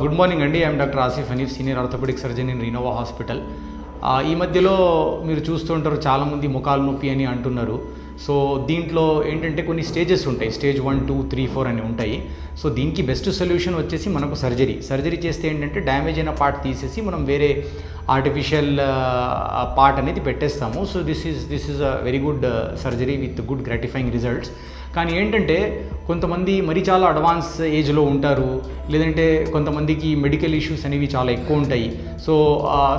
Good morning అండి. I am doctor Asif Hanif, senior orthopaedic surgeon in Renova hospital. ఈ మధ్యలో మీరు చూస్తుంటారు చాలామంది ముఖాలు నొప్పి అని అంటున్నారు. సో దీంట్లో ఏంటంటే కొన్ని స్టేజెస్ ఉంటాయి, స్టేజ్ 1, 2, 3, 4 అని ఉంటాయి. సో దీనికి బెస్ట్ సొల్యూషన్ వచ్చేసి మనకు సర్జరీ చేస్తే ఏంటంటే డ్యామేజ్ అయిన పార్ట్ తీసేసి మనం వేరే ఆర్టిఫిషియల్ పార్ట్ అనేది పెట్టేస్తాము. So this is a very good surgery with good gratifying results. కానీ ఏంటంటే కొంతమంది మరీ చాలా అడ్వాన్స్ ఏజ్లో ఉంటారు, లేదంటే కొంతమందికి మెడికల్ ఇష్యూస్ అనేవి చాలా ఎక్కువ ఉంటాయి. సో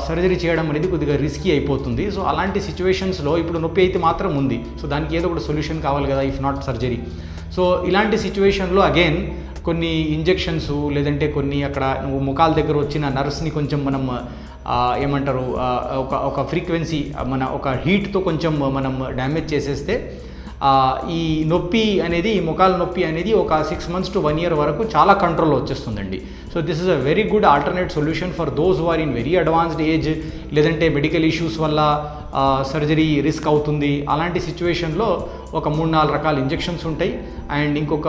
సర్జరీ చేయడం అనేది కొద్దిగా రిస్కీ అయిపోతుంది. సో అలాంటి సిచ్యువేషన్స్లో ఇప్పుడు నొప్పి అయితే మాత్రం ఉంది, సో దానికి ఏదో ఒకటి సొల్యూషన్ కావాలి కదా, ఇఫ్ నాట్ సర్జరీ. సో ఇలాంటి సిచ్యువేషన్లో అగైన్ కొన్ని ఇంజెక్షన్స్, లేదంటే కొన్ని అక్కడ నువ్వు ముఖాల దగ్గర వచ్చిన నర్వ్స్ని కొంచెం మనం ఏమంటారు ఒక ఫ్రీక్వెన్సీ మన ఒక హీట్తో కొంచెం మనం డ్యామేజ్ చేసేస్తే ఈ నొప్పి అనేది, ఈ ముఖాల నొప్పి అనేది ఒక 6 months to 1 year వరకు చాలా కంట్రోల్లో వచ్చేస్తుందండి. So this is a very good alternate solution for those who are in very advanced age, లేదంటే మెడికల్ ఇష్యూస్ వల్ల సర్జరీ రిస్క్ అవుతుంది. అలాంటి సిచ్యువేషన్లో ఒక 3-4 రకాల ఇంజెక్షన్స్ ఉంటాయి. అండ్ ఇంకొక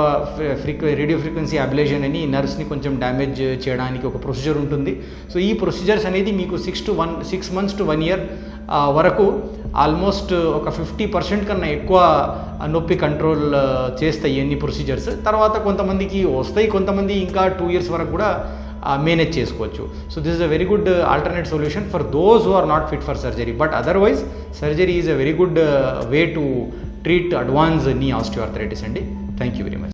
రేడియో ఫ్రీక్వెన్సీ అబ్లేషన్ అని నర్వ్స్ని కొంచెం డ్యామేజ్ చేయడానికి ఒక ప్రొసీజర్ ఉంటుంది. సో ఈ ప్రొసీజర్స్ అనేది మీకు 6 months to 1 year వరకు ఆల్మోస్ట్ ఒక 50% కన్నా ఎక్కువ నొప్పి కంట్రోల్ చేస్తాయి ఎన్ని ప్రొసీజర్స్. తర్వాత కొంతమందికి వస్తాయి, కొంతమంది ఇంకా 2 years వరకు కూడా మేనేజ్ చేసుకోవచ్చు. So this is a very good alternate solution for those who are not fit for surgery. But otherwise surgery is a very good way to treat advance knee osteoarthritis అండి. Thank you very much.